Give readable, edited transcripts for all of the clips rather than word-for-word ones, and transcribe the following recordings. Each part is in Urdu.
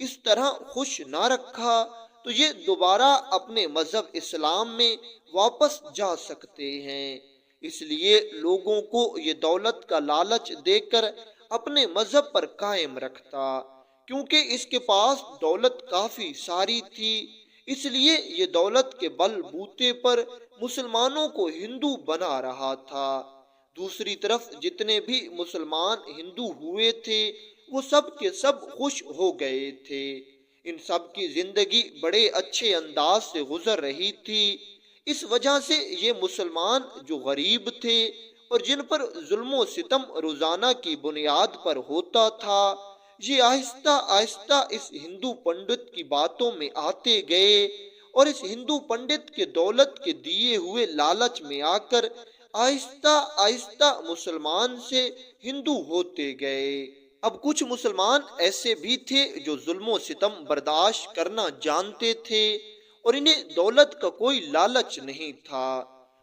اس طرح خوش نہ رکھا تو یہ دوبارہ اپنے مذہب اسلام میں واپس جا سکتے ہیں۔ اس لیے لوگوں کو یہ دولت کا لالچ دے کر اپنے مذہب پر قائم رکھتا، کیونکہ اس کے پاس دولت کافی ساری تھی، اس لیے یہ دولت کے بل بوتے پر مسلمانوں کو ہندو بنا رہا تھا۔ دوسری طرف جتنے بھی مسلمان ہندو ہوئے تھے وہ سب کے سب خوش ہو گئے تھے، ان سب کی زندگی بڑے اچھے انداز سے گزر رہی تھی۔ اس وجہ سے یہ مسلمان جو غریب تھے اور جن پر ظلم و ستم روزانہ کی بنیاد پر ہوتا تھا، یہ آہستہ آہستہ اس ہندو پنڈت کی باتوں میں آتے گئے اور اس ہندو پنڈت کے دولت کے دیے ہوئے لالچ میں آ کر آہستہ آہستہ مسلمان سے ہندو ہوتے گئے۔ اب کچھ مسلمان ایسے بھی تھے جو ظلم و ستم برداشت کرنا جانتے تھے اور انہیں دولت کا کوئی لالچ نہیں تھا،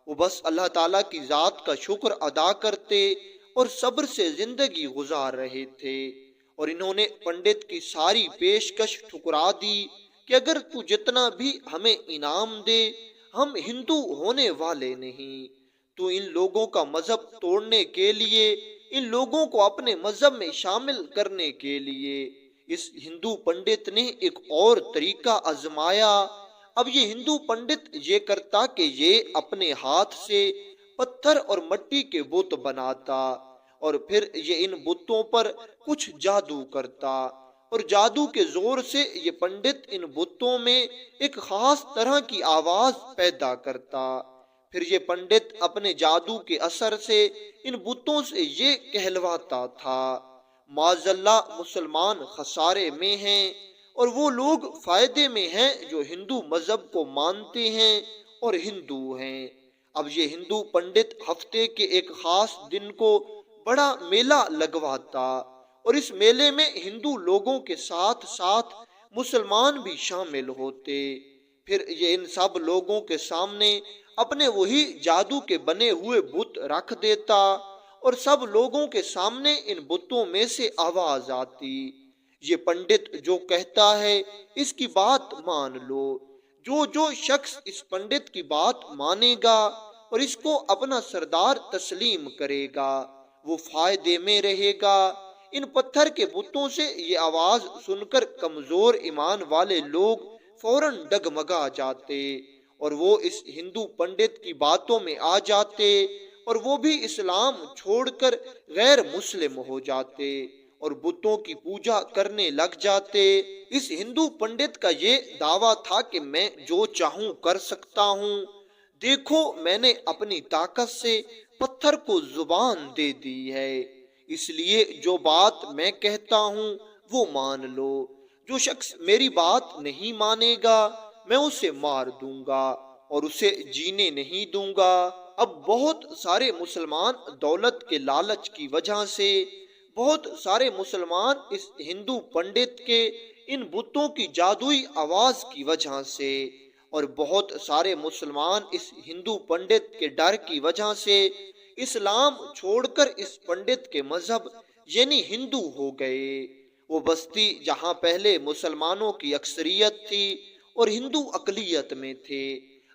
وہ بس اللہ تعالیٰ کی ذات کا شکر ادا کرتے اور صبر سے زندگی گزار رہے تھے، اور انہوں نے پنڈت کی ساری پیشکش ٹھکرا دی کہ اگر تو جتنا بھی ہمیں انعام دے ہم ہندو ہونے والے نہیں۔ تو ان لوگوں کا مذہب توڑنے کے لیے، ان لوگوں کو اپنے مذہب میں شامل کرنے کے لیے اس ہندو پنڈت نے ایک اور طریقہ آزمایا۔ اب یہ ہندو پنڈت یہ کرتا کہ یہ اپنے ہاتھ سے پتھر اور مٹی کے بت بناتا اور پھر یہ ان بتوں پر کچھ جادو کرتا، اور جادو کے زور سے یہ پنڈت ان بتوں میں ایک خاص طرح کی آواز پیدا کرتا۔ پھر یہ پنڈت اپنے جادو کے اثر سے ان بتوں سے یہ کہلواتا تھا، معاذ اللہ مسلمان خسارے میں ہیں اور وہ لوگ فائدے میں ہیں جو ہندو مذہب کو مانتے ہیں اور ہندو ہیں۔ اب یہ ہندو پنڈت ہفتے کے ایک خاص دن کو بڑا میلہ لگواتا اور اس میلے میں ہندو لوگوں کے ساتھ ساتھ مسلمان بھی شامل ہوتے۔ پھر یہ ان سب لوگوں کے سامنے اپنے وہی جادو کے بنے ہوئے بت رکھ دیتا اور سب لوگوں کے سامنے ان بتوں میں سے آواز آتی، یہ پنڈت جو کہتا ہے اس کی بات مان لو۔ جو شخص اس پنڈت کی بات مانے گا اور اس کو اپنا سردار تسلیم کرے گا وہ فائدے میں رہے گا۔ ان پتھر کے بتوں سے یہ آواز سن کر کمزور ایمان والے لوگ فوراً ڈگمگا جاتے اور وہ اس ہندو پنڈت کی باتوں میں آ جاتے اور وہ بھی اسلام چھوڑ کر غیر مسلم ہو جاتے اور بتوں کی پوجا کرنے لگ جاتے۔ اس ہندو پنڈت کا یہ دعویٰ تھا کہ میں جو چاہوں کر سکتا ہوں، دیکھو میں نے اپنی طاقت سے پتھر کو زبان دے دی ہے، اس لیے جو بات میں کہتا ہوں وہ مان لو، جو شخص میری بات نہیں مانے گا میں اسے مار دوں گا اور اسے جینے نہیں دوں گا۔ اب بہت سارے مسلمان دولت کے لالچ کی وجہ سے، بہت سارے مسلمان اس ہندو پنڈت کے ان بتوں کی جادوئی آواز کی وجہ سے، اور بہت سارے مسلمان اس ہندو پنڈت کے ڈر کی وجہ سے اسلام چھوڑ کر اس پنڈت کے مذہب یعنی ہندو ہو گئے۔ وہ بستی جہاں پہلے مسلمانوں کی اکثریت تھی اور ہندو اقلیت میں تھے،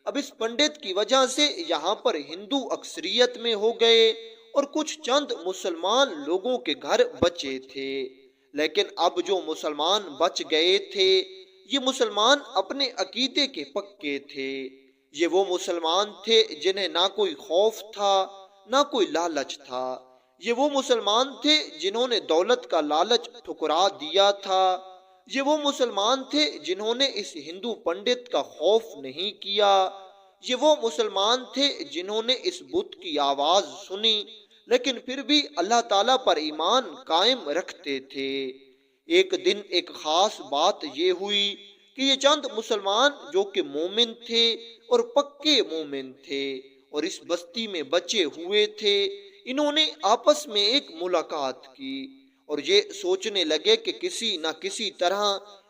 اب اس پنڈت کی وجہ سے یہاں پر ہندو اکثریت میں ہو گئے اور کچھ چند مسلمان لوگوں کے گھر بچے تھے۔ لیکن اب جو مسلمان بچ گئے تھے یہ مسلمان اپنے عقیدے کے پکے تھے، یہ وہ مسلمان تھے جنہیں نہ کوئی خوف تھا نہ کوئی لالچ تھا، یہ وہ مسلمان تھے جنہوں نے دولت کا لالچ ٹھکرا دیا تھا، یہ وہ مسلمان تھے جنہوں نے اس ہندو پنڈت کا خوف نہیں کیا، یہ وہ مسلمان تھے جنہوں نے اس بت کی آواز سنی لیکن پھر بھی اللہ تعالیٰ پر ایمان قائم رکھتے تھے۔ ایک دن ایک خاص بات یہ ہوئی کہ یہ چند مسلمان جو کہ مومن تھے اور پکے مومن تھے اور اس بستی میں بچے ہوئے تھے، انہوں نے آپس میں ایک ملاقات کی اور یہ سوچنے لگے کہ کسی نہ کسی طرح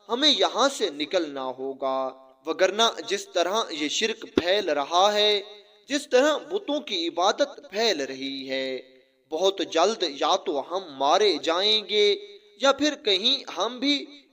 ہمیں یہاں سے نکلنا ہوگا، وگرنہ جس طرح یہ شرک پھیل رہا ہے، جس طرح بتوں کی عبادت پھیل رہی ہے، بہت جلد یا تو ہم مارے جائیں گے یا پھر کہیں ہم بھی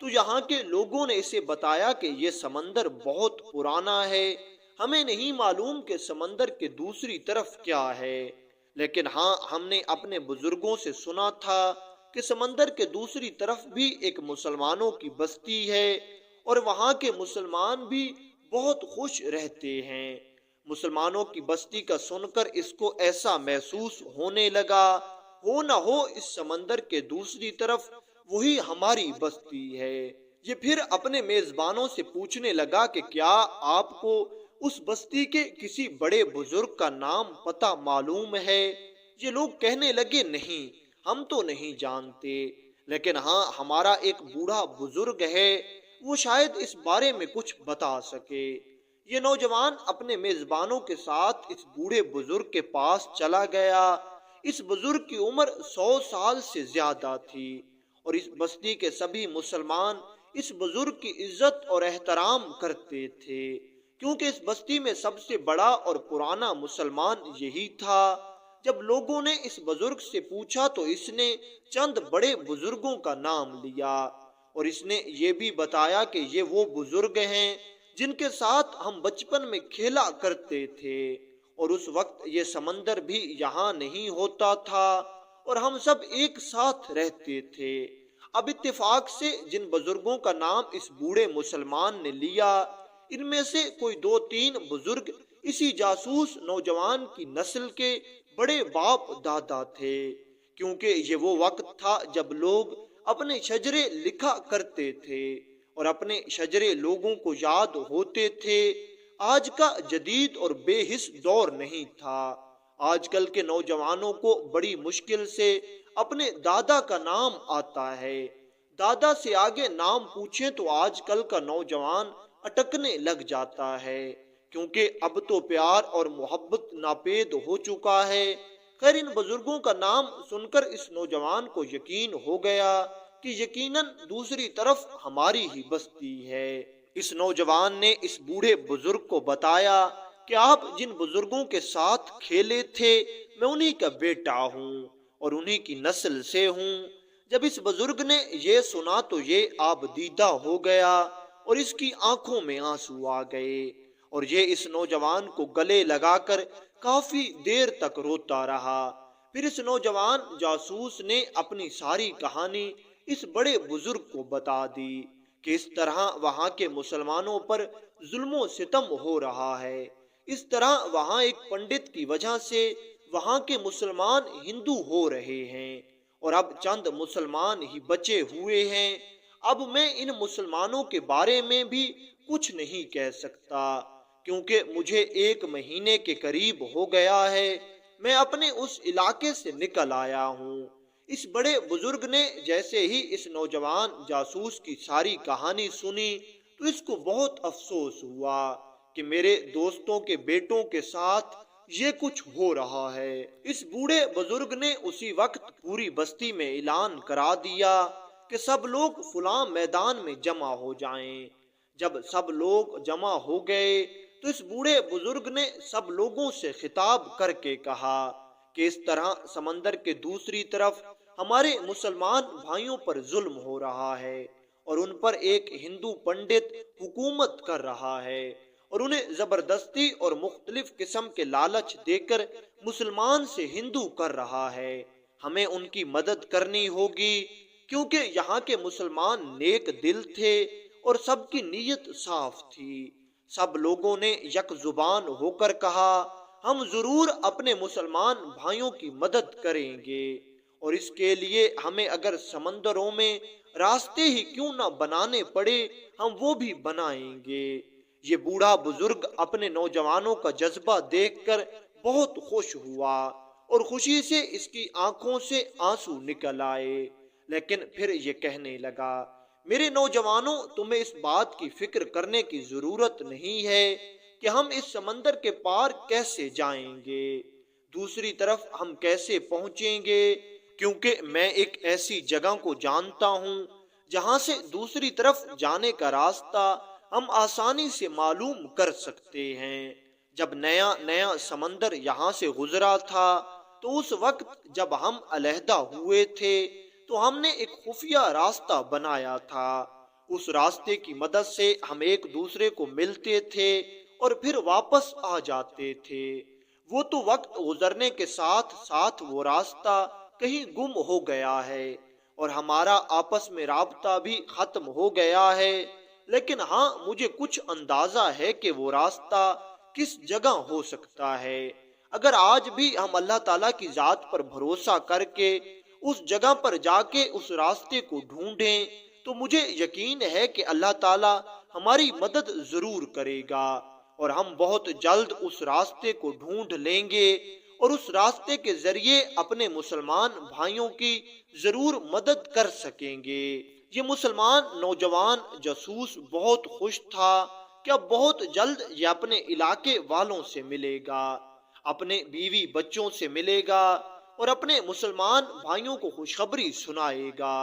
تو یہاں کے لوگوں نے اسے بتایا کہ یہ سمندر بہت پرانا ہے، ہمیں نہیں معلوم کہ سمندر کے دوسری طرف کیا ہے، لیکن ہاں ہم نے اپنے بزرگوں سے سنا تھا کہ سمندر کے دوسری طرف بھی ایک مسلمانوں کی بستی ہے اور وہاں کے مسلمان بھی بہت خوش رہتے ہیں۔ مسلمانوں کی بستی کا سن کر اس کو ایسا محسوس ہونے لگا، ہو نہ ہو اس سمندر کے دوسری طرف وہی ہماری بستی ہے۔ یہ پھر اپنے میزبانوں سے پوچھنے لگا کہ کیا آپ کو اس بستی کے کسی بڑے بزرگ کا نام پتہ معلوم ہے؟ یہ لوگ کہنے لگے نہیں، ہم تو نہیں جانتے، لیکن ہاں ہمارا ایک بوڑھا بزرگ ہے، وہ شاید اس بارے میں کچھ بتا سکے۔ یہ نوجوان اپنے میزبانوں کے ساتھ اس بوڑھے بزرگ کے پاس چلا گیا۔ اس بزرگ کی عمر 100 سال سے زیادہ تھی اور اس بستی کے سبھی مسلمان اس بزرگ کی عزت اور احترام کرتے تھے، کیونکہ اس بستی میں سب سے بڑا اور پرانا مسلمان یہی تھا۔ جب لوگوں نے اس بزرگ سے پوچھا تو اس نے چند بڑے بزرگوں کا نام لیا اور اس نے یہ بھی بتایا کہ یہ وہ بزرگ ہیں جن کے ساتھ ہم بچپن میں کھیلا کرتے تھے، اور اس وقت یہ سمندر بھی یہاں نہیں ہوتا تھا اور ہم سب ایک ساتھ رہتے تھے۔ اب اتفاق سے جن بزرگوں کا نام اس بوڑھے مسلمان نے لیا، ان میں سے کوئی 2-3 بزرگ اسی جاسوس نوجوان کی نسل کے بڑے باپ دادا تھے، کیونکہ یہ وہ وقت تھا جب لوگ اپنے شجرے لکھا کرتے تھے اور اپنے شجرے لوگوں کو یاد ہوتے تھے۔ آج کا جدید اور بے حس دور نہیں تھا۔ آج کل کے نوجوانوں کو بڑی مشکل سے اپنے دادا کا نام آتا ہے۔ دادا سے آگے نام پوچھیں تو آج کل کا نوجوان اٹکنے لگ جاتا ہے، کیونکہ اب تو پیار اور محبت ناپید ہو چکا ہے۔ خیر ان بزرگوں کا نام سن کر اس نوجوان کو یقین ہو گیا کہ یقیناً دوسری طرف ہماری ہی بستی ہے۔ اس نوجوان نے اس بوڑھے بزرگ کو بتایا کہ آپ جن بزرگوں کے ساتھ کھیلے تھے میں انہی کا بیٹا ہوں اور انہی کی نسل سے ہوں۔ جب اس بزرگ نے یہ سنا تو یہ آب دیدہ ہو گیا اور اس کی آنکھوں میں آنسو آ گئے اور یہ اس نوجوان کو گلے لگا کر کافی دیر تک روتا رہا۔ پھر اس نوجوان جاسوس نے اپنی ساری کہانی اس بڑے بزرگ کو بتا دی کہ اس طرح وہاں کے مسلمانوں پر ظلم و ستم ہو رہا ہے، اس طرح وہاں ایک پنڈت کی وجہ سے وہاں کے مسلمان ہندو ہو رہے ہیں اور اب چند مسلمان ہی بچے ہوئے ہیں۔ اب میں ان مسلمانوں کے بارے میں بھی کچھ نہیں کہہ سکتا، کیونکہ مجھے 1 مہینے کے قریب ہو گیا ہے میں اپنے اس علاقے سے نکل آیا ہوں۔ اس بڑے بزرگ نے جیسے ہی اس نوجوان جاسوس کی ساری کہانی سنی تو اس کو بہت افسوس ہوا کہ میرے دوستوں کے بیٹوں کے ساتھ یہ کچھ ہو رہا ہے۔ اس بوڑھے بزرگ نے اسی وقت پوری بستی میں اعلان کرا دیا کہ سب لوگ فلاں میدان میں جمع ہو جائیں۔ جب سب لوگ جمع ہو گئے تو اس بوڑھے بزرگ نے سب لوگوں سے خطاب کر کے کہا کہ اس طرح سمندر کے دوسری طرف ہمارے مسلمان بھائیوں پر ظلم ہو رہا ہے اور ان پر ایک ہندو پنڈت حکومت کر رہا ہے اور انہیں زبردستی اور مختلف قسم کے لالچ دے کر مسلمان سے ہندو کر رہا ہے۔ ہمیں ان کی مدد کرنی ہوگی، کیونکہ یہاں کے مسلمان نیک دل تھے اور سب کی نیت صاف تھی۔ سب لوگوں نے یک زبان ہو کر کہا ہم ضرور اپنے مسلمان بھائیوں کی مدد کریں گے اور اس کے لیے ہمیں اگر سمندروں میں راستے ہی کیوں نہ بنانے پڑے ہم وہ بھی بنائیں گے۔ یہ بوڑھا بزرگ اپنے نوجوانوں کا جذبہ دیکھ کر بہت خوش ہوا اور خوشی سے اس کی آنکھوں سے آنسو نکل آئے، لیکن پھر یہ کہنے لگا میرے نوجوانوں تمہیں اس بات کی فکر کرنے کی ضرورت نہیں ہے کہ ہم اس سمندر کے پار کیسے جائیں گے، دوسری طرف ہم کیسے پہنچیں گے، کیونکہ میں ایک ایسی جگہ کو جانتا ہوں جہاں سے دوسری طرف جانے کا راستہ ہم آسانی سے معلوم کر سکتے ہیں۔ جب نیا نیا سمندر یہاں سے گزرا تھا تو اس وقت جب ہم علیحدہ ہوئے تھے تو ہم نے ایک خفیہ راستہ بنایا تھا اس راستے کی مدد سے ہم ایک دوسرے کو ملتے تھے اور پھر واپس آ جاتے تھے۔ وہ تو وقت گزرنے کے ساتھ ساتھ وہ راستہ کہیں گم ہو گیا ہے اور ہمارا آپس میں رابطہ بھی ختم ہو گیا ہے، لیکن ہاں مجھے کچھ اندازہ ہے کہ وہ راستہ کس جگہ ہو سکتا ہے۔ اگر آج بھی ہم اللہ تعالیٰ کی ذات پر بھروسہ کر کے اس جگہ پر جا کے اس راستے کو ڈھونڈیں تو مجھے یقین ہے کہ اللہ تعالیٰ ہماری مدد ضرور کرے گا اور ہم بہت جلد اس راستے کو ڈھونڈ لیں گے اور اس راستے کے ذریعے اپنے مسلمان بھائیوں کی ضرور مدد کر سکیں گے۔ یہ مسلمان نوجوان جاسوس بہت خوش تھا کہ اب بہت جلد یہ اپنے علاقے والوں سے ملے گا، اپنے بیوی بچوں سے ملے گا اور اپنے مسلمان بھائیوں کو خوشخبری سنائے گا۔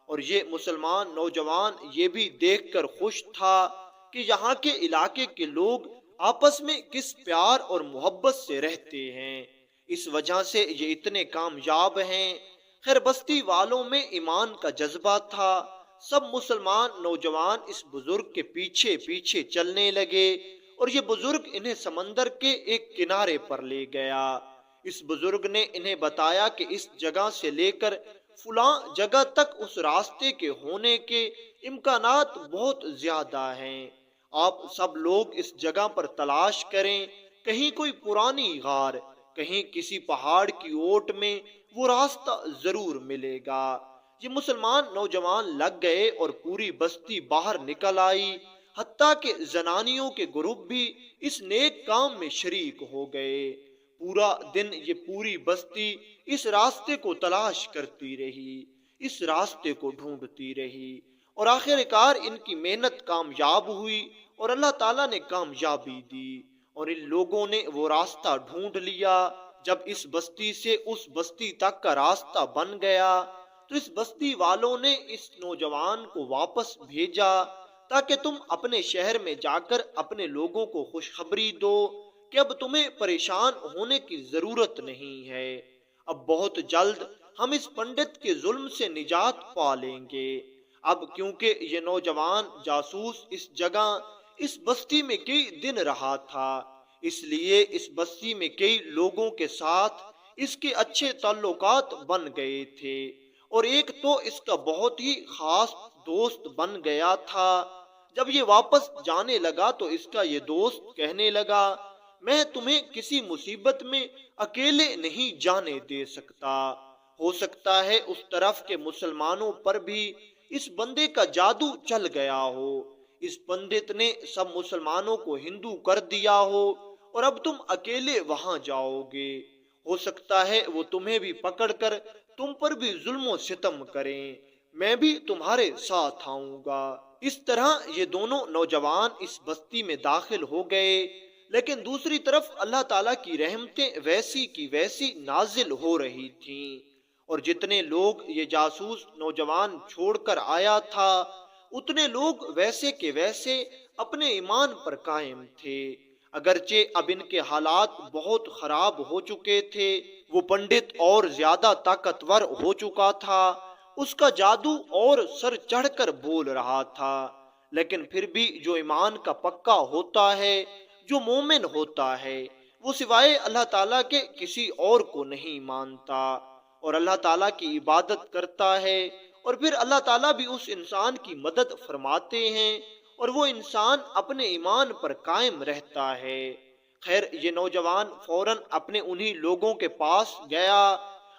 اور یہ مسلمان نوجوان یہ بھی دیکھ کر خوش تھا کہ یہاں کے علاقے کے لوگ آپس میں کس پیار اور محبت سے رہتے ہیں، اس وجہ سے یہ اتنے کامیاب ہیں۔ خیر بستی والوں میں ایمان کا جذبہ تھا، سب مسلمان نوجوان اس بزرگ کے پیچھے پیچھے چلنے لگے اور یہ بزرگ انہیں سمندر کے ایک کنارے پر لے گیا۔ اس بزرگ نے انہیں بتایا کہ اس جگہ سے لے کر فلاں جگہ تک اس راستے کے ہونے کے امکانات بہت زیادہ ہیں، آپ سب لوگ اس جگہ پر تلاش کریں، کہیں کوئی پرانی غار، کہیں کسی پہاڑ کی اوٹ میں وہ راستہ ضرور ملے گا۔ یہ مسلمان نوجوان لگ گئے اور پوری بستی باہر نکل آئی، حتیٰ کہ زنانیوں کے گروپ بھی اس نیک کام میں شریک ہو گئے۔ پورا دن یہ پوری بستی اس راستے کو تلاش کرتی رہی، اس راستے کو ڈھونڈتی رہی اور آخر کار ان کی محنت کامیاب ہوئی اور اللہ تعالیٰ نے کامیابی دی اور ان لوگوں نے وہ راستہ ڈھونڈ لیا۔ جب اس بستی سے اس بستی تک کا راستہ بن گیا تو اس بستی والوں نے اس نوجوان کو واپس بھیجا تاکہ تم اپنے شہر میں جا کر اپنے لوگوں کو خوشخبری دو کہ اب تمہیں پریشان ہونے کی ضرورت نہیں ہے، اب بہت جلد ہم اس پنڈت کے ظلم سے نجات پا لیں گے۔ اب کیونکہ یہ نوجوان جاسوس اس جگہ اس بستی میں کئی دن رہا تھا، اس لیے اس بستی میں کئی لوگوں کے ساتھ اس کے اچھے تعلقات بن گئے تھے اور ایک تو اس کا بہت ہی خاص دوست بن گیا تھا۔ جب یہ واپس جانے لگا تو اس کا یہ دوست کہنے لگا، میں تمہیں کسی مصیبت میں اکیلے نہیں جانے دے سکتا، ہو سکتا ہے اس طرف کے مسلمانوں پر بھی اس بندے کا جادو چل گیا ہو، اس پنڈت نے سب مسلمانوں کو ہندو کر دیا ہو اور اب تم اکیلے وہاں جاؤ گے، ہو سکتا ہے وہ تمہیں بھی پکڑ کر تم پر بھی ظلم و ستم کریں، میں بھی تمہارے ساتھ آؤں گا۔ اس طرح یہ دونوں نوجوان اس بستی میں داخل ہو گئے، لیکن دوسری طرف اللہ تعالیٰ کی رحمتیں ویسی کی ویسی نازل ہو رہی تھیں اور جتنے لوگ یہ جاسوس نوجوان چھوڑ کر آیا تھا اتنے لوگ ویسے کے ویسے اپنے ایمان پر قائم تھے، اگرچہ اب ان کے حالات بہت خراب ہو چکے تھے۔ وہ پنڈت اور زیادہ طاقتور ہو چکا تھا، اس کا جادو اور سر چڑھ کر بول رہا تھا، لیکن پھر بھی جو ایمان کا پکا ہوتا ہے، جو مومن ہوتا ہے، وہ سوائے اللہ تعالیٰ کے کسی اور کو نہیں مانتا اور اللہ تعالیٰ کی عبادت کرتا ہے، اور پھر اللہ تعالیٰ بھی اس انسان کی مدد فرماتے ہیں اور وہ انسان اپنے ایمان پر قائم رہتا ہے۔ خیر یہ نوجوان فوراً اپنے انہی لوگوں کے پاس گیا،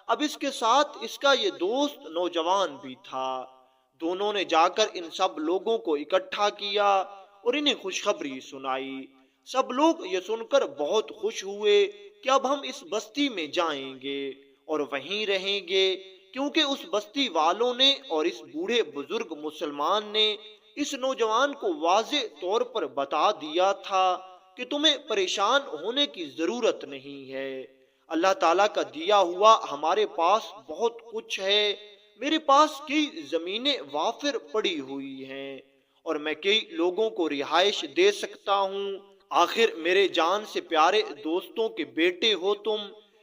اب اس کے ساتھ اس کا یہ دوست نوجوان بھی تھا، دونوں نے جا کر ان سب لوگوں کو اکٹھا کیا اور انہیں خوشخبری سنائی۔ سب لوگ یہ سن کر بہت خوش ہوئے کہ اب ہم اس بستی میں جائیں گے اور وہیں رہیں گے، کیونکہ اس بستی والوں نے اور اس بوڑھے بزرگ مسلمان نے اس نوجوان کو واضح طور پر بتا دیا تھا کہ تمہیں پریشان ہونے کی ضرورت نہیں ہے، اللہ تعالیٰ کا دیا ہوا ہمارے پاس بہت کچھ ہے، میرے پاس کئی زمینیں وافر پڑی ہوئی ہیں اور میں کئی لوگوں کو رہائش دے سکتا ہوں، آخر میرے جان سے پیارے دوستوں کے بیٹے ہو تم،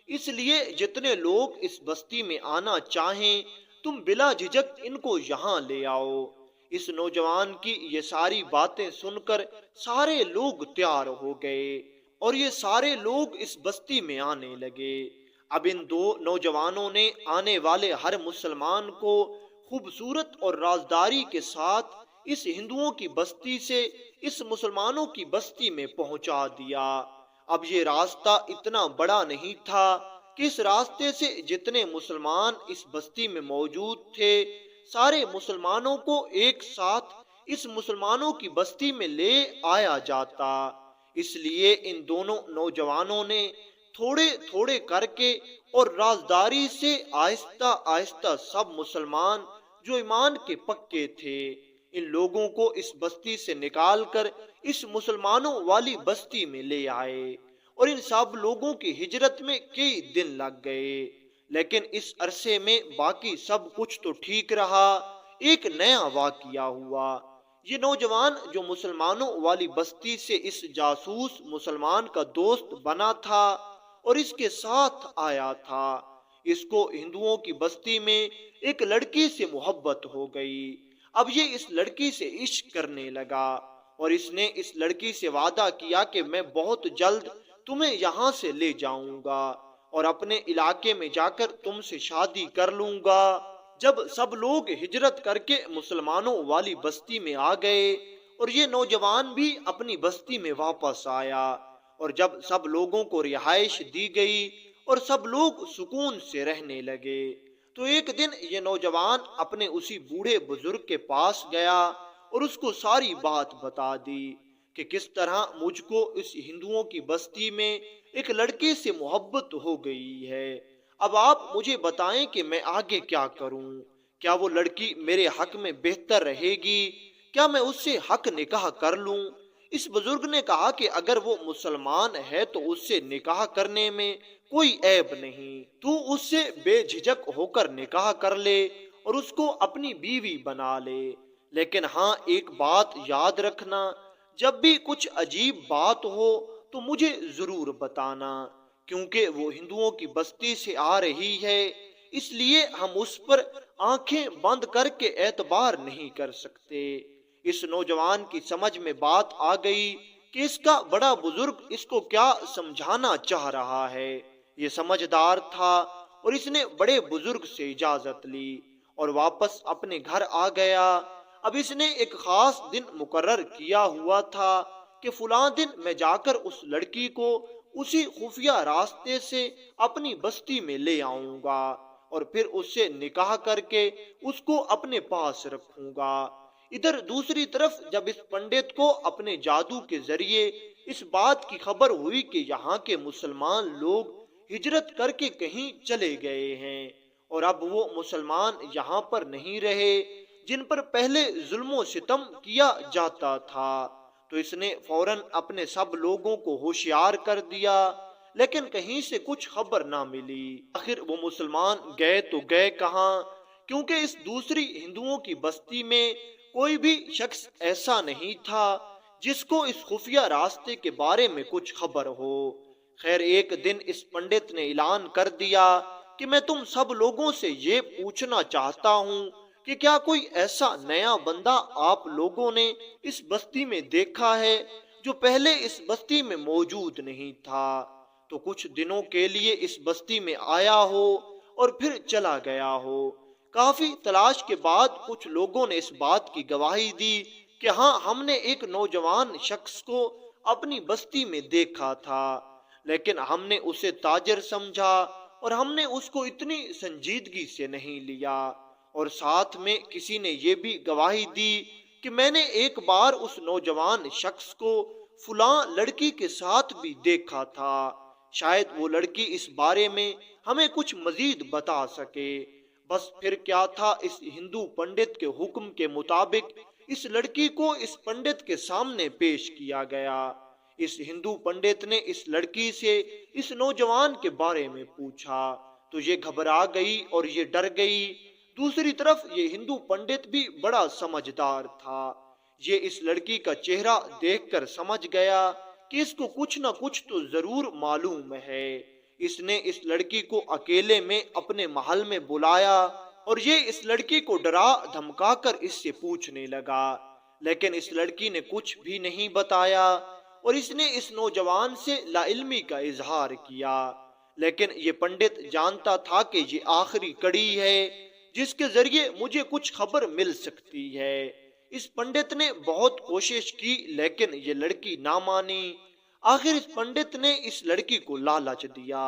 اس لیے جتنے لوگ اس بستی میں آنا چاہیں تم بلا جھجک ان کو یہاں لے آؤ۔ اس نوجوان کی یہ ساری باتیں سن کر سارے لوگ تیار ہو گئے اور یہ سارے لوگ اس بستی میں آنے لگے۔ اب ان دو نوجوانوں نے آنے والے ہر مسلمان کو خوبصورت اور رازداری کے ساتھ اس ہندوؤں کی بستی سے اس مسلمانوں کی بستی میں پہنچا دیا۔ اب یہ راستہ اتنا بڑا نہیں تھا کہ اس راستے سے جتنے مسلمان اس بستی میں موجود تھے سارے مسلمانوں کو ایک ساتھ اس مسلمانوں کی بستی میں لے آیا جاتا۔ اس لیے ان دونوں نوجوانوں نے تھوڑے تھوڑے کر کے اور رازداری سے آہستہ آہستہ سب مسلمان جو ایمان کے پکے تھے ان لوگوں کو اس بستی سے نکال کر اس مسلمانوں والی بستی میں لے آئے، اور ان سب لوگوں کی ہجرت میں کئی دن لگ گئے۔ لیکن اس عرصے میں باقی سب کچھ تو ٹھیک رہا، ایک نیا واقعہ ہوا۔ یہ نوجوان جو مسلمانوں والی بستی سے اس جاسوس مسلمان کا دوست بنا تھا اور اس کے ساتھ آیا تھا، اس کو ہندوؤں کی بستی میں ایک لڑکی سے محبت ہو گئی۔ اب یہ اس لڑکی سے عشق کرنے لگا اور اس نے اس لڑکی سے وعدہ کیا کہ میں بہت جلد تمہیں یہاں سے لے جاؤں گا اور اپنے علاقے میں جا کر تم سے شادی کر لوں گا۔ جب سب لوگ ہجرت کر کے مسلمانوں والی بستی میں آ گئے اور یہ نوجوان بھی اپنی بستی میں واپس آیا، اور جب سب لوگوں کو رہائش دی گئی اور سب لوگ سکون سے رہنے لگے، تو ایک دن یہ نوجوان اپنے اسی بوڑھے بزرگ کے پاس گیا اور اس کو ساری بات بتا دی کہ کس طرح مجھ کو اس ہندوؤں کی بستی میں ایک لڑکے سے محبت ہو گئی ہے۔ اب آپ مجھے بتائیں کہ میں آگے کیا کروں؟ کیا وہ لڑکی میرے حق میں بہتر رہے گی؟ کیا میں اس سے حق نکاح کر لوں؟ اس بزرگ نے کہا کہ اگر وہ مسلمان ہے تو اس سے نکاح کرنے میں کوئی عیب نہیں، تو اس سے بے جھجک ہو کر نکاح کر لے اور اس کو اپنی بیوی بنا لے، لیکن ہاں ایک بات یاد رکھنا، جب بھی کچھ عجیب بات ہو تو مجھے ضرور بتانا، کیونکہ وہ ہندوؤں کی بستی سے آ رہی ہے، اس لیے ہم اس پر آنکھیں بند کر کے اعتبار نہیں کر سکتے۔ اس نوجوان کی سمجھ میں بات آ گئی کہ اس کا بڑا بزرگ اس کو کیا سمجھانا چاہ رہا ہے۔ یہ سمجھدار تھا اور اس نے بڑے بزرگ سے اجازت لی اور واپس اپنے گھر آ گیا۔ اب اس نے ایک خاص دن مقرر کیا ہوا تھا کہ فلاں دن میں جا کر اس لڑکی کو اسی خفیہ راستے سے اپنی بستی میں لے آؤں گا اور پھر اس سے نکاح کر کے اس کو اپنے پاس رکھوں گا۔ ادھر دوسری طرف جب اس پنڈت کو اپنے جادو کے ذریعے اس بات کی خبر ہوئی کہ یہاں کے مسلمان لوگ ہجرت کر کے کہیں چلے گئے ہیں اور اب وہ مسلمان یہاں پر نہیں رہے جن پر پہلے ظلم و ستم کیا جاتا تھا، تو اس نے فوراً اپنے سب لوگوں کو ہوشیار کر دیا، لیکن کہیں سے کچھ خبر نہ ملی۔ آخر وہ مسلمان گئے تو گئے کہاں، کیونکہ اس دوسری ہندوؤں کی بستی میں کوئی بھی شخص ایسا نہیں تھا جس کو اس خفیہ راستے کے بارے میں کچھ خبر ہو۔ خیر ایک دن اس پنڈت نے اعلان کر دیا کہ میں تم سب لوگوں سے یہ پوچھنا چاہتا ہوں کہ کیا کوئی ایسا نیا بندہ آپ لوگوں نے اس بستی میں دیکھا ہے جو پہلے اس بستی میں موجود نہیں تھا، تو کچھ دنوں کے لیے اس بستی میں آیا ہو اور پھر چلا گیا ہو۔ کافی تلاش کے بعد کچھ لوگوں نے اس بات کی گواہی دی کہ ہاں ہم نے ایک نوجوان شخص کو اپنی بستی میں دیکھا تھا، لیکن ہم نے اسے تاجر سمجھا اور ہم نے اس کو اتنی سنجیدگی سے نہیں لیا، اور ساتھ میں کسی نے یہ بھی گواہی دی کہ میں نے ایک بار اس نوجوان شخص کو فلاں لڑکی کے ساتھ بھی دیکھا تھا، شاید وہ لڑکی اس بارے میں ہمیں کچھ مزید بتا سکے۔ بس پھر کیا تھا، اس ہندو پنڈت کے حکم کے مطابق اس لڑکی کو اس پنڈت کے سامنے پیش کیا گیا۔ اس ہندو پنڈت نے اس لڑکی سے اس نوجوان کے بارے میں پوچھا تو یہ گھبرا گئی اور یہ ڈر گئی۔ دوسری طرف یہ ہندو پنڈت بھی بڑا سمجھدار تھا، یہ اس لڑکی کا چہرہ دیکھ کر سمجھ گیا کہ اس کو کچھ نہ کچھ تو ضرور معلوم ہے۔ اس نے اس لڑکی کو اکیلے میں اپنے محل میں بلایا اور یہ اس لڑکی کو ڈرا دھمکا کر اس سے پوچھنے لگا، لیکن اس لڑکی نے کچھ بھی نہیں بتایا اور اس نے اس نوجوان سے لا علمی کا اظہار کیا۔ لیکن یہ پنڈت جانتا تھا کہ یہ آخری کڑی ہے جس کے ذریعے مجھے کچھ خبر مل سکتی ہے۔ اس پنڈت نے بہت کوشش کی لیکن یہ لڑکی نہ مانی۔ آخر اس پنڈت نے اس لڑکی کو لالچ دیا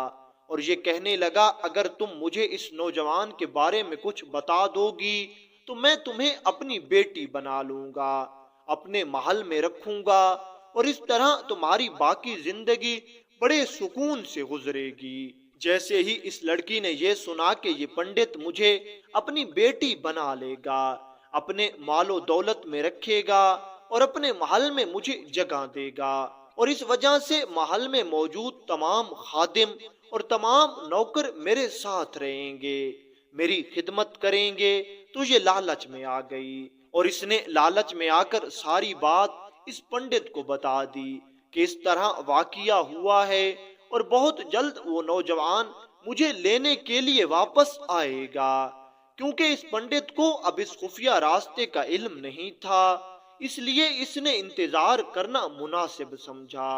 اور یہ کہنے لگا، اگر تم مجھے اس نوجوان کے بارے میں کچھ بتا دو گی تو میں تمہیں اپنی بیٹی بنا لوں گا، اپنے محل میں رکھوں گا اور اس طرح تمہاری باقی زندگی بڑے سکون سے گزرے گی۔ جیسے ہی اس لڑکی نے یہ سنا کہ یہ پنڈت مجھے اپنی بیٹی بنا لے گا، اپنے مال و دولت میں رکھے گا اور اپنے محل میں مجھے جگہ دے گا اور اس وجہ سے محل میں موجود تمام خادم اور تمام نوکر میرے ساتھ رہیں گے، میری خدمت کریں گے، تو یہ لالچ میں آ گئی اور اس نے لالچ میں آ کر ساری بات اس پنڈت کو بتا دی کہ اس طرح واقعہ ہوا ہے اور بہت جلد وہ نوجوان مجھے لینے کے لیے واپس آئے گا۔ کیونکہ اس پنڈت کو اب اس خفیہ راستے کا علم نہیں تھا، اس لیے اس نے انتظار کرنا مناسب سمجھا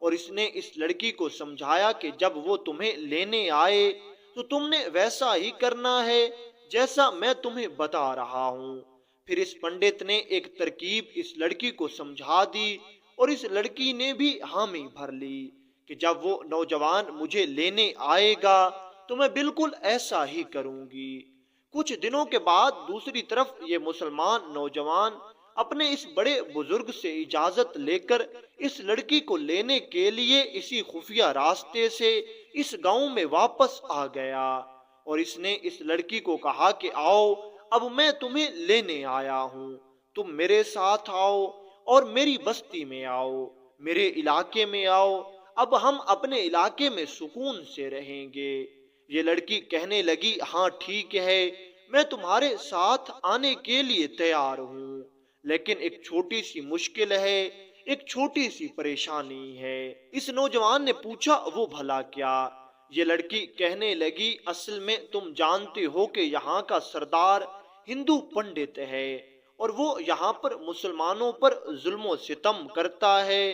اور اس نے اس لڑکی کو سمجھایا کہ جب وہ تمہیں لینے آئے تو تم نے ویسا ہی کرنا ہے جیسا میں تمہیں بتا رہا ہوں۔ پھر اس پنڈت نے ایک ترکیب اس لڑکی کو سمجھا دی اور اس لڑکی نے بھی حامی بھر لی کہ جب وہ نوجوان مجھے لینے آئے گا تو میں بالکل ایسا ہی کروں گی۔ کچھ دنوں کے بعد دوسری طرف یہ مسلمان نوجوان اپنے اس بڑے بزرگ سے اجازت لے کر اس لڑکی کو لینے کے لیے اسی خفیہ راستے سے اس گاؤں میں واپس آ گیا اور اس نے اس لڑکی کو کہا کہ آؤ، اب میں تمہیں لینے آیا ہوں، تم میرے ساتھ آؤ اور میری بستی میں آؤ، میرے علاقے میں آؤ، اب ہم اپنے علاقے میں سکون سے رہیں گے۔ یہ لڑکی کہنے لگی، ہاں ٹھیک ہے، میں تمہارے ساتھ آنے کے لیے تیار ہوں، لیکن ایک چھوٹی سی مشکل ہے، ایک چھوٹی سی پریشانی ہے۔ اس نوجوان نے پوچھا، وہ بھلا کیا؟ یہ لڑکی کہنے لگی، اصل میں تم جانتے ہو کہ یہاں کا سردار ہندو پنڈت ہے اور وہ یہاں پر مسلمانوں پر ظلم و ستم کرتا ہے۔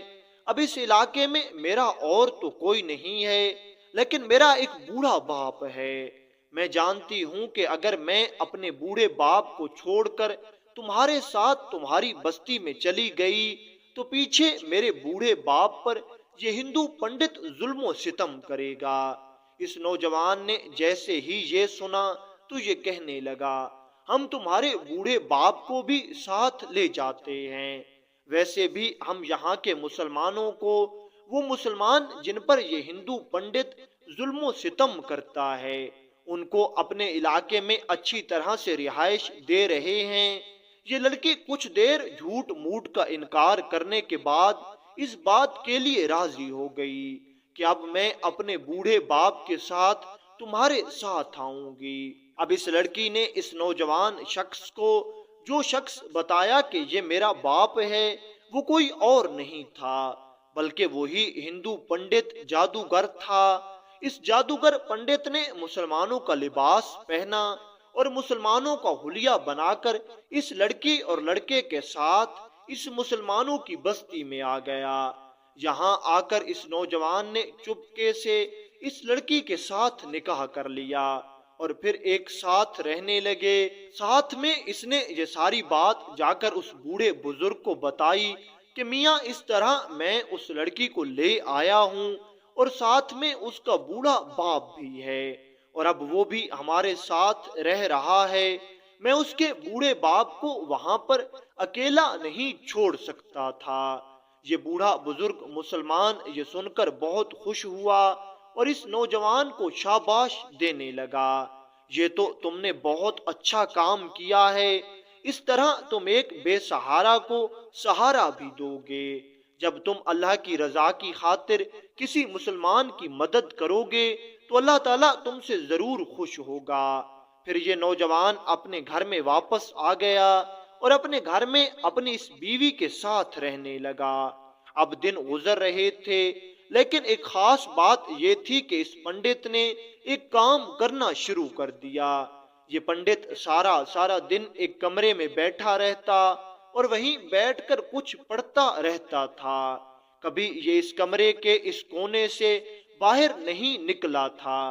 اب اس علاقے میں میرا اور تو کوئی نہیں ہے، لیکن میرا ایک بوڑھا باپ ہے۔ میں جانتی ہوں کہ اگر میں اپنے بوڑھے باپ کو چھوڑ کر تمہارے ساتھ تمہاری بستی میں چلی گئی تو پیچھے میرے بوڑھے باپ پر یہ ہندو پنڈت ظلم و ستم کرے گا۔ اس نوجوان نے جیسے ہی یہ سنا تو یہ کہنے لگا، ہم تمہارے بوڑھے باپ کو بھی ساتھ لے جاتے ہیں، ویسے بھی ہم یہاں کے مسلمانوں کو، وہ مسلمان جن پر یہ ہندو پنڈت ظلم و ستم کرتا ہے، ان کو اپنے علاقے میں اچھی طرح سے رہائش دے رہے ہیں۔ یہ لڑکی کچھ دیر جھوٹ موٹ کا انکار کرنے کے بعد اس بات کے لیے راضی ہو گئی کہ اب میں اپنے بوڑھے باپ کے ساتھ تمہارے ساتھ آؤں گی۔ اب اس لڑکی نے اس نوجوان شخص کو جو شخص بتایا کہ یہ میرا باپ ہے وہ کوئی اور نہیں تھا بلکہ وہی ہندو پنڈت جادوگر تھا۔ اس جادوگر پنڈت نے مسلمانوں کا لباس پہنا اور مسلمانوں کا حلیہ بنا کر اس لڑکی اور لڑکے کے ساتھ اس مسلمانوں کی بستی میں آ گیا۔ یہاں آ کر اس نوجوان نے چپکے سے اس لڑکی کے ساتھ نکاح کر لیا اور پھر ایک ساتھ رہنے لگے۔ ساتھ میں اس نے یہ ساری بات جا کر اس بوڑھے بزرگ کو بتائی کہ میاں اس طرح میں اس لڑکی کو لے آیا ہوں اور ساتھ میں اس کا بوڑھا باپ بھی ہے اور اب وہ بھی ہمارے ساتھ رہ رہا ہے، میں اس کے بوڑھے باپ کو وہاں پر اکیلا نہیں چھوڑ سکتا تھا۔ یہ بوڑھا بزرگ مسلمان یہ سن کر بہت خوش ہوا اور اس نوجوان کو شاباش دینے لگا، یہ تو تم نے بہت اچھا کام کیا ہے، اس طرح تم ایک بے سہارا کو سہارا بھی دو گے۔ جب تم اللہ کی رضا کی خاطر کسی مسلمان کی مدد کرو گے تو اللہ تعالیٰ تم سے ضرور خوش ہوگا۔ پھر یہ نوجوان اپنے گھر میں واپس آ گیا اور اپنے گھر میں اپنی اس بیوی کے ساتھ رہنے لگا۔ اب دن گزر رہے تھے لیکن ایک خاص بات یہ تھی کہ اس پنڈت نے ایک کام کرنا شروع کر دیا۔ یہ پنڈت سارا دن ایک کمرے میں بیٹھا رہتا اور وہیں بیٹھ کر کچھ پڑھتا رہتا تھا۔ کبھی یہ اس کمرے کے اس کونے سے باہر نہیں نکلا تھا۔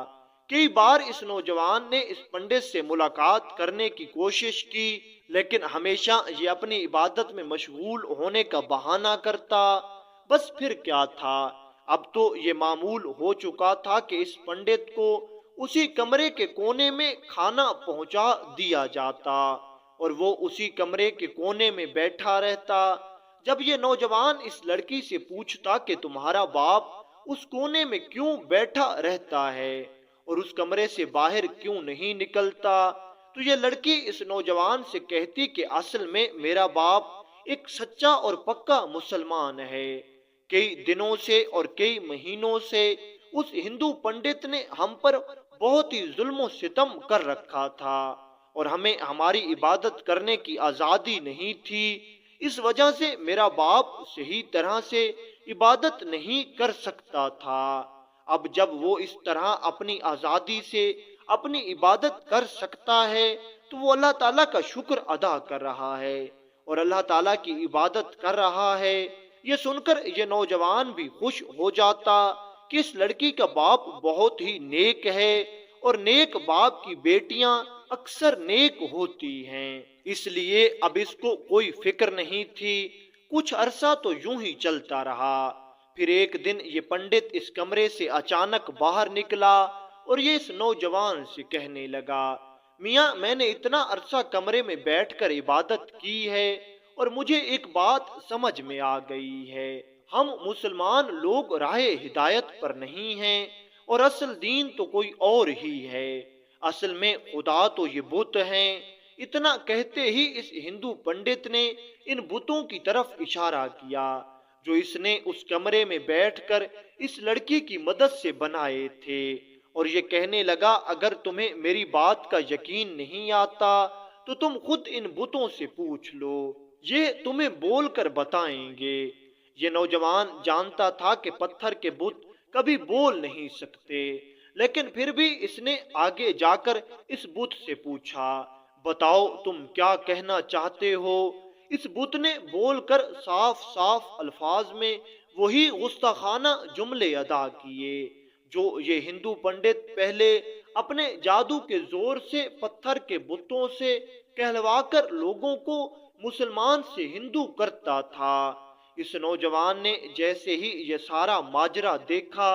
کئی بار اس نوجوان نے اس پنڈت سے ملاقات کرنے کی کوشش کی، لیکن ہمیشہ یہ اپنی عبادت میں مشغول ہونے کا بہانہ کرتا۔ بس پھر کیا تھا، اب تو یہ معمول ہو چکا تھا کہ اس پنڈت کو اسی کمرے کے کونے میں کھانا پہنچا دیا جاتا اور وہ اسی کمرے کے کونے میں بیٹھا رہتا۔ جب یہ نوجوان اس لڑکی سے پوچھتا کہ تمہارا باپ اس کونے میں کیوں بیٹھا رہتا ہے اور اس کمرے سے باہر کیوں نہیں نکلتا، تو یہ لڑکی اس نوجوان سے کہتی کہ اصل میں میرا باپ ایک سچا اور پکا مسلمان ہے۔ کئی دنوں سے اور کئی مہینوں سے اس ہندو پنڈت نے ہم پر بہت ہی ظلم و ستم کر رکھا تھا اور ہمیں ہماری عبادت کرنے کی آزادی نہیں تھی۔ اس وجہ سے میرا باپ صحیح طرح سے عبادت نہیں کر سکتا تھا۔ اب جب وہ اس طرح اپنی آزادی سے اپنی عبادت کر سکتا ہے تو وہ اللہ تعالیٰ کا شکر ادا کر رہا ہے اور اللہ تعالیٰ کی عبادت کر رہا ہے۔ یہ سن کر یہ نوجوان بھی خوش ہو جاتا کہ اس لڑکی کا باپ بہت ہی نیک ہے اور نیک باپ کی بیٹیاں اکثر نیک ہوتی ہیں، اس لیے اب اس کو کوئی فکر نہیں تھی۔ کچھ عرصہ تو یوں ہی چلتا رہا۔ پھر ایک دن یہ پنڈت اس کمرے سے اچانک باہر نکلا اور یہ اس نوجوان سے کہنے لگا، میاں میں نے اتنا عرصہ کمرے میں بیٹھ کر عبادت کی ہے اور مجھے ایک بات سمجھ میں آ گئی ہے، ہم مسلمان لوگ راہ ہدایت پر نہیں ہیں اور اصل دین تو کوئی اور ہی ہے، اصل میں خدا تو یہ بت ہیں۔ اتنا کہتے ہی اس ہندو پنڈت نے ان بتوں کی طرف اشارہ کیا جو اس نے اس کمرے میں بیٹھ کر اس لڑکی کی مدد سے بنائے تھے، اور یہ کہنے لگا اگر تمہیں میری بات کا یقین نہیں آتا تو تم خود ان بتوں سے پوچھ لو، یہ تمہیں بول کر بتائیں گے۔ یہ نوجوان جانتا تھا کہ پتھر کے بت کبھی بول نہیں سکتے، لیکن پھر بھی اس نے آگے جا کر اس بت سے پوچھا، بتاؤ تم کیا کہنا چاہتے ہو؟ اس بت نے بول کر صاف صاف الفاظ میں وہی گستاخانہ جملے ادا کیے جو یہ ہندو پنڈت پہلے اپنے جادو کے زور سے پتھر کے بتوں سے کہلوا کر لوگوں کو مسلمان سے ہندو کرتا تھا۔ اس نوجوان نے جیسے ہی یہ سارا ماجرا دیکھا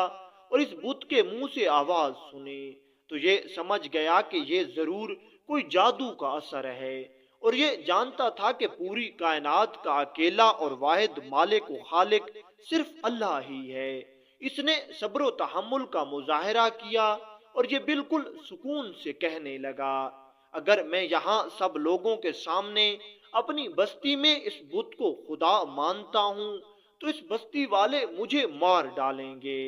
اور اس بت کے منہ سے آواز سنی تو یہ سمجھ گیا کہ یہ ضرور کوئی جادو کا اثر ہے، اور یہ جانتا تھا کہ پوری کائنات کا اکیلا اور واحد مالک و خالق صرف اللہ ہی ہے۔ اس نے صبر و تحمل کا مظاہرہ کیا اور یہ بالکل سکون سے کہنے لگا، اگر میں یہاں سب لوگوں کے سامنے اپنی بستی میں اس بت کو خدا مانتا ہوں تو اس بستی والے مجھے مار ڈالیں گے۔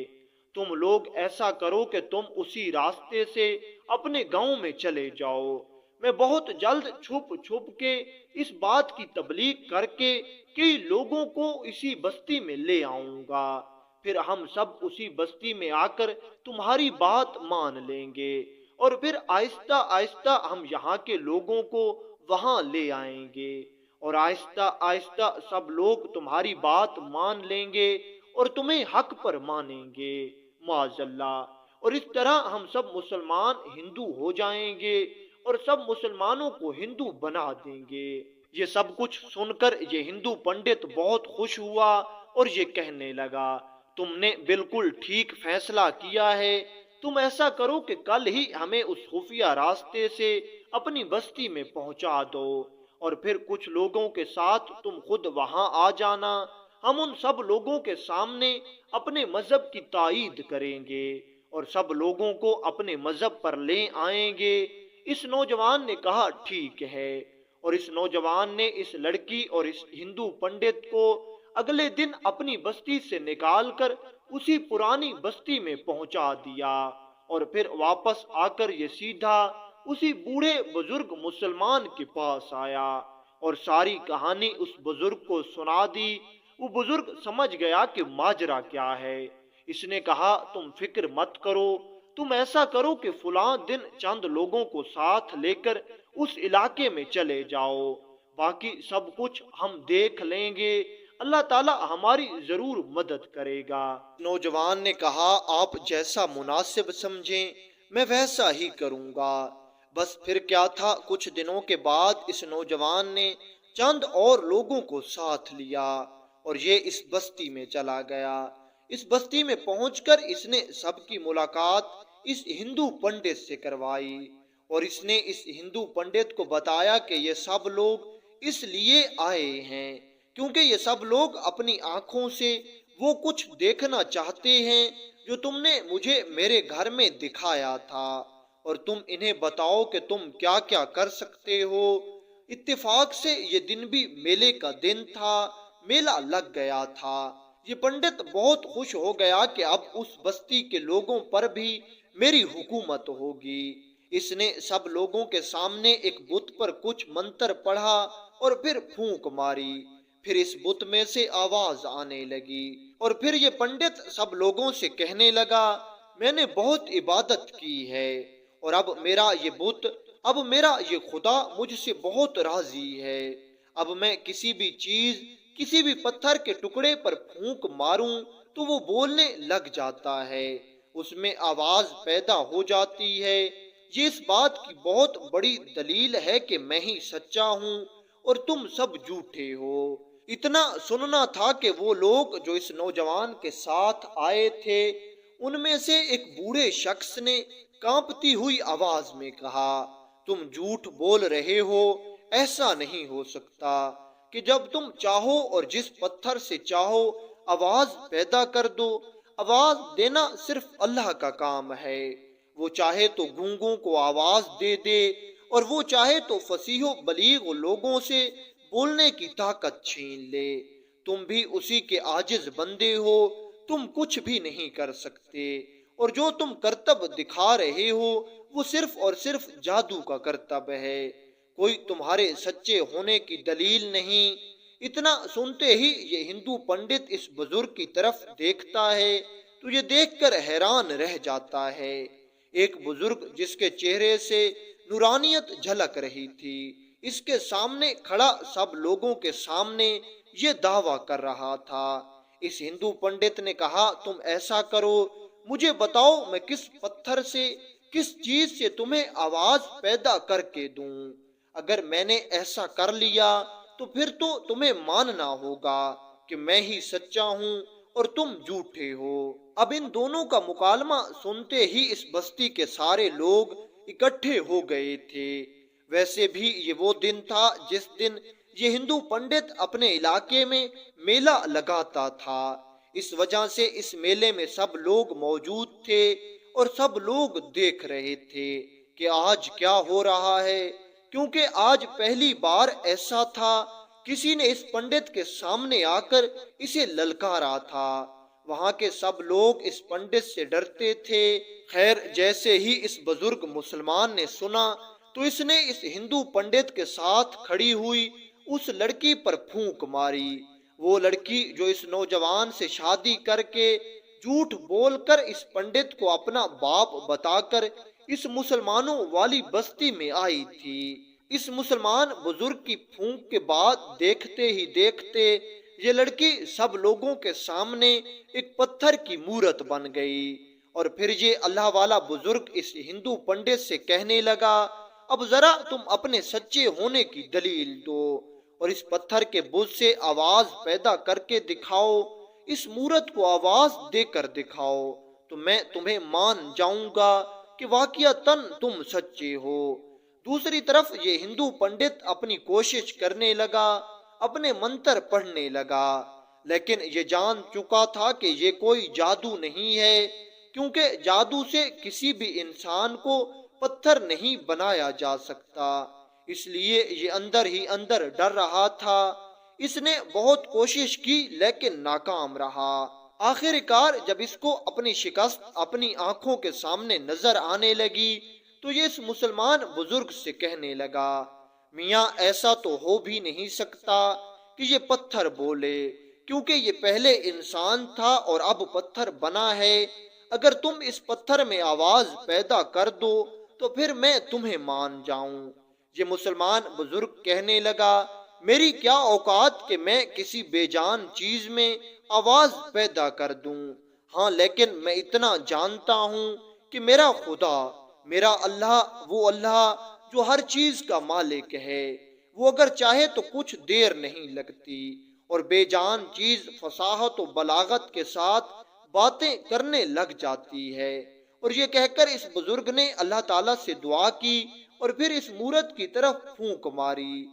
تم لوگ ایسا کرو کہ تم اسی راستے سے اپنے گاؤں میں چلے جاؤ، میں بہت جلد چھپ چھپ کے اس بات کی تبلیغ کر کے کئی لوگوں کو اسی بستی میں لے آؤں گا، پھر ہم سب اسی بستی میں آ کر تمہاری بات مان لیں گے اور پھر آہستہ آہستہ ہم یہاں کے لوگوں کو وہاں لے آئیں گے اور آہستہ آہستہ سب لوگ تمہاری بات مان لیں گے اور تمہیں حق پر مانیں گے معاذ اللہ، اور اس طرح ہم سب مسلمان ہندو ہو جائیں گے اور سب مسلمانوں کو ہندو بنا دیں گے۔ یہ سب کچھ سن کر یہ ہندو پنڈت بہت خوش ہوا اور یہ کہنے لگا، تم نے بالکل ٹھیک فیصلہ کیا ہے، تم ایسا کرو کہ کل ہی ہمیں اس خفیہ راستے سے اپنی بستی میں پہنچا دو اور پھر کچھ لوگوں کے ساتھ تم خود وہاں آ جانا، ہم ان سب لوگوں کے سامنے اپنے مذہب کی تائید کریں گے اور سب لوگوں کو اپنے مذہب پر لے آئیں گے۔ اس نوجوان نے کہا ٹھیک ہے، اور اس نوجوان نے اس لڑکی اور اس ہندو پنڈت کو اگلے دن اپنی بستی سے نکال کر اسی پرانی بستی میں پہنچا دیا اور پھر واپس آ کر یہ سیدھا اسی بوڑھے بزرگ مسلمان کے پاس آیا اور ساری کہانی اس بزرگ کو سنا دی۔ وہ بزرگ سمجھ گیا کہ ماجرا کیا ہے۔ اس نے کہا تم فکر مت کرو، تم ایسا کرو کہ فلاں دن چند لوگوں کو ساتھ لے کر اس علاقے میں چلے جاؤ، باقی سب کچھ ہم دیکھ لیں گے، اللہ تعالی ہماری ضرور مدد کرے گا۔ نوجوان نے کہا، آپ جیسا مناسب سمجھیں میں ویسا ہی کروں گا۔ بس پھر کیا تھا، کچھ دنوں کے بعد اس نوجوان نے چند اور لوگوں کو ساتھ لیا اور یہ اس بستی میں چلا گیا۔ اس بستی میں پہنچ کر اس نے سب کی ملاقات اس ہندو پنڈت سے کروائی اور اس نے اس ہندو پنڈت کو بتایا کہ یہ سب لوگ اس لیے آئے ہیں کیونکہ یہ سب لوگ اپنی آنکھوں سے وہ کچھ دیکھنا چاہتے ہیں جو تم نے مجھے میرے گھر میں دکھایا تھا، اور تم انہیں بتاؤ کہ تم کیا کیا کر سکتے ہو۔ اتفاق سے یہ دن بھی میلے کا دن تھا، میلہ لگ گیا تھا۔ یہ پنڈت بہت خوش ہو گیا کہ اب اس بستی کے لوگوں پر بھی میری حکومت ہوگی۔ اس نے سب لوگوں کے سامنے ایک بت پر کچھ منتر پڑھا اور پھر پھونک ماری، پھر اس بت میں سے آواز آنے لگی، اور پھر یہ پنڈت سب لوگوں سے کہنے لگا، میں نے بہت عبادت کی ہے اور اب میرا یہ خدا مجھ سے بہت راضی ہے۔ اب میں کسی بھی چیز، کسی بھی پتھر کے ٹکڑے پر پھونک ماروں تو وہ بولنے لگ جاتا ہے، اس میں آواز پیدا ہو جاتی ہے۔ یہ اس بات کی بہت بڑی دلیل ہے کہ میں ہی سچا ہوں اور تم سب جھوٹے ہو۔ اتنا سننا تھا کہ وہ لوگ جو اس نوجوان کے ساتھ آئے تھے ان میں سے ایک بوڑھے شخص نے کانپتی ہوئی آواز میں کہا، تم جھوٹ بول رہے ہو، ایسا نہیں ہو سکتا کہ جب تم چاہو اور جس پتھر سے چاہو آواز پیدا کر دو۔ آواز دینا صرف اللہ کا کام ہے، وہ چاہے تو گونگوں کو آواز دے دے اور وہ چاہے تو فصیح و بلیغ لوگوں سے بولنے کی طاقت چھین لے۔ تم بھی اسی کے عاجز بندے ہو، تم کچھ بھی نہیں کر سکتے، اور جو تم کرتب دکھا رہے ہو وہ صرف اور صرف جادو کا کرتب ہے، کوئی تمہارے سچے ہونے کی دلیل نہیں۔ اتنا سنتے ہی یہ ہندو پنڈت اس بزرگ کی طرف دیکھتا ہے تو یہ دیکھ کر حیران رہ جاتا ہے۔ ایک بزرگ جس کے چہرے سے نورانیت جھلک رہی تھی، اس کے سامنے کھڑا سب لوگوں کے سامنے یہ دعویٰ کر رہا تھا۔ اس ہندو پنڈت نے کہا، تم ایسا کرو، مجھے بتاؤ میں کس پتھر سے، کس چیز سے تمہیں آواز پیدا کر کے دوں۔ اگر میں نے ایسا کر لیا تو پھر تو تمہیں ماننا ہوگا کہ میں ہی سچا ہوں اور تم جھوٹے ہو۔ اب ان دونوں کا مکالمہ سنتے ہی اس بستی کے سارے لوگ اکٹھے ہو گئے تھے۔ ویسے بھی یہ وہ دن تھا جس دن یہ ہندو پنڈت اپنے علاقے میں میلہ لگاتا تھا، اس وجہ سے اس میلے میں سب لوگ موجود تھے اور سب لوگ دیکھ رہے تھے کہ آج کیا ہو رہا ہے، کیونکہ آج پہلی بار ایسا تھا کسی نے اس پنڈت کے سامنے آ کر اسے للکارا تھا۔ وہاں کے سب لوگ اس پنڈت سے ڈرتے تھے۔ خیر، جیسے ہی اس بزرگ مسلمان نے سنا تو اس نے اس ہندو پنڈت کے ساتھ کھڑی ہوئی اس لڑکی پر پھونک ماری، وہ لڑکی جو اس نوجوان سے شادی کر کے جھوٹ بول کر اس پنڈت کو اپنا باپ بتا کر اس مسلمانوں والی بستی میں آئی تھی۔ اس مسلمان بزرگ کی پھونک کے بعد دیکھتے ہی دیکھتے یہ لڑکی سب لوگوں کے سامنے ایک پتھر کی مورت بن گئی، اور پھر یہ اللہ والا بزرگ اس ہندو پنڈت سے کہنے لگا، اب ذرا تم اپنے سچے ہونے کی دلیل دو اور اس پتھر کے بت سے آواز پیدا کر کے دکھاؤ، اس مورت کو آواز دے کر دکھاؤ تو میں تمہیں مان جاؤں گا کہ واقعتاً تم سچے ہو۔ دوسری طرف یہ ہندو پنڈت اپنی کوشش کرنے لگا، اپنے منتر پڑھنے لگا، لیکن یہ جان چکا تھا کہ یہ کوئی جادو نہیں ہے، کیونکہ جادو سے کسی بھی انسان کو پتھر نہیں بنایا جا سکتا۔ اس لیے یہ اندر ہی اندر ڈر رہا تھا۔ اس نے بہت کوشش کی لیکن ناکام رہا۔ آخر کار جب اس کو اپنی شکست اپنی آنکھوں کے سامنے نظر آنے لگی تو یہ اس مسلمان بزرگ سے کہنے لگا، میاں ایسا تو ہو بھی نہیں سکتا کہ یہ پتھر بولے، کیونکہ یہ پہلے انسان تھا اور اب پتھر بنا ہے۔ اگر تم اس پتھر میں آواز پیدا کر دو تو پھر میں تمہیں مان جاؤں۔ یہ مسلمان بزرگ کہنے لگا، میری کیا اوقات کہ میں کسی بے جان چیز میں آواز پیدا کر دوں، ہاں لیکن میں اتنا جانتا ہوں کہ میرا خدا، میرا اللہ، وہ اللہ جو ہر چیز کا مالک ہے، وہ اگر چاہے تو کچھ دیر نہیں لگتی اور بے جان چیز فصاحت و بلاغت کے ساتھ باتیں کرنے لگ جاتی ہے۔ اور یہ کہہ کر اس بزرگ نے اللہ تعالیٰ سے دعا کی اور پھر اس مورت کی طرف پھونک ماری۔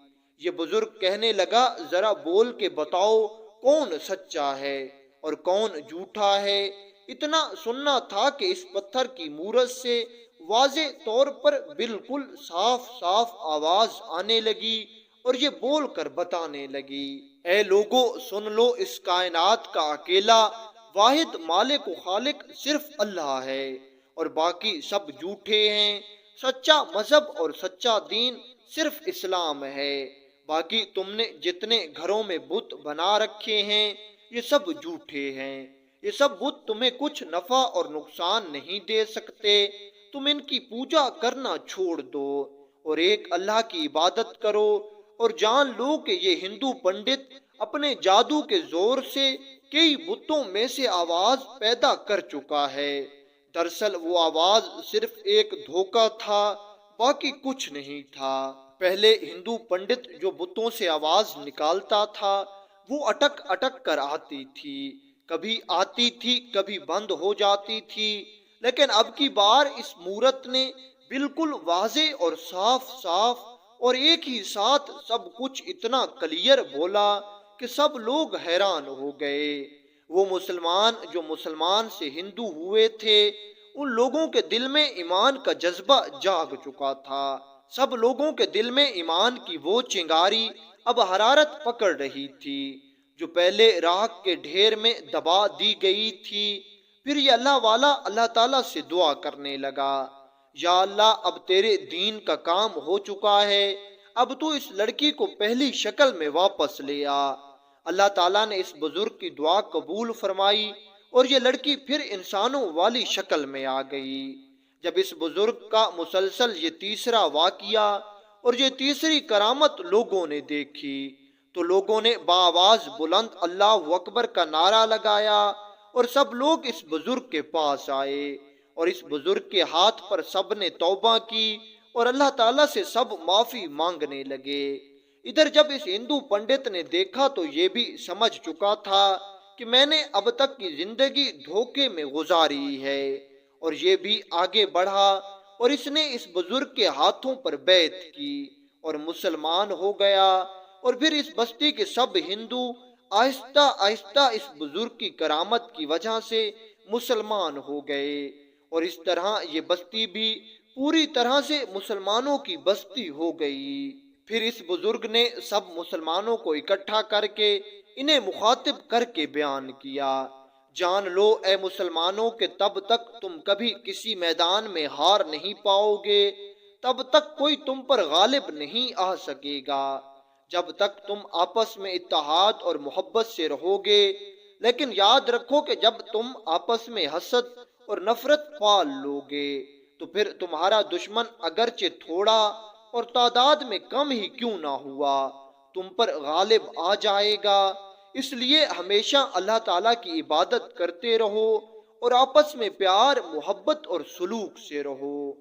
یہ بزرگ کہنے لگا، ذرا بول کے بتاؤ کون سچا ہے اور کون جھوٹا ہے۔ اتنا سننا تھا کہ اس پتھر کی مورت سے واضح طور پر بالکل صاف صاف آواز آنے لگی اور یہ بول کر بتانے لگی، اے لوگو سن لو، اس کائنات کا اکیلا واحد مالک و خالق صرف اللہ ہے اور باقی سب جھوٹے ہیں۔ سچا مذہب اور سچا دین صرف اسلام ہے، باقی تم نے جتنے گھروں میں بت بنا رکھے ہیں یہ سب جھوٹے ہیں۔ یہ سب بت تمہیں کچھ نفع اور نقصان نہیں دے سکتے، تم ان کی پوجا کرنا چھوڑ دو اور ایک اللہ کی عبادت کرو، اور جان لو کہ یہ ہندو پنڈت اپنے جادو کے زور سے کئی بتوں میں سے آواز پیدا کر چکا ہے۔ دراصل وہ آواز صرف ایک دھوکہ تھا، باقی کچھ نہیں تھا۔ پہلے ہندو پنڈت جو بتوں سے آواز نکالتا تھا وہ اٹک اٹک کر آتی تھی، کبھی آتی تھی کبھی بند ہو جاتی تھی، لیکن اب کی بار اس مورت نے بالکل واضح اور صاف صاف اور ایک ہی ساتھ سب کچھ اتنا کلیئر بولا کہ سب لوگ حیران ہو گئے۔ وہ مسلمان جو مسلمان سے ہندو ہوئے تھے، ان لوگوں کے دل میں ایمان کا جذبہ جاگ چکا تھا۔ سب لوگوں کے دل میں ایمان کی وہ چنگاری اب حرارت پکڑ رہی تھی جو پہلے راکھ کے ڈھیر میں دبا دی گئی تھی۔ پھر یہ اللہ والا اللہ تعالیٰ سے دعا کرنے لگا، یا اللہ اب تیرے دین کا کام ہو چکا ہے، اب تو اس لڑکی کو پہلی شکل میں واپس لے آ۔ اللہ تعالیٰ نے اس بزرگ کی دعا قبول فرمائی اور یہ لڑکی پھر انسانوں والی شکل میں آ گئی۔ جب اس بزرگ کا مسلسل یہ تیسرا واقعہ اور یہ تیسری کرامت لوگوں نے دیکھی تو لوگوں نے بآواز بلند اللہ اکبر کا نعرہ لگایا اور سب لوگ اس بزرگ کے پاس آئے اور اس بزرگ کے ہاتھ پر سب نے توبہ کی اور اللہ تعالیٰ سے سب معافی مانگنے لگے۔ ادھر جب اس ہندو پنڈت نے دیکھا تو یہ بھی سمجھ چکا تھا کہ میں نے اب تک کی زندگی دھوکے میں گزاری ہے، اور یہ بھی آگے بڑھا اور اس نے اس بزرگ کے ہاتھوں پر بیعت کی اور مسلمان ہو گیا، اور پھر اس بستی کے سب ہندو آہستہ آہستہ اس بزرگ کی کرامت کی وجہ سے مسلمان ہو گئے، اور اس طرح یہ بستی بھی پوری طرح سے مسلمانوں کی بستی ہو گئی۔ پھر اس بزرگ نے سب مسلمانوں کو اکٹھا کر کے انہیں مخاطب کر کے بیان کیا، جان لو اے مسلمانوں کہ تب تک تم کبھی کسی میدان میں ہار نہیں پاؤ گے، تب تک کوئی تم پر غالب نہیں آ سکے گا، جب تک تم آپس میں اتحاد اور محبت سے رہو گے۔ لیکن یاد رکھو کہ جب تم آپس میں حسد اور نفرت پال لو گے تو پھر تمہارا دشمن اگرچہ تھوڑا اور تعداد میں کم ہی کیوں نہ ہوا، تم پر غالب آ جائے گا۔ اس لیے ہمیشہ اللہ تعالیٰ کی عبادت کرتے رہو اور آپس میں پیار، محبت اور سلوک سے رہو۔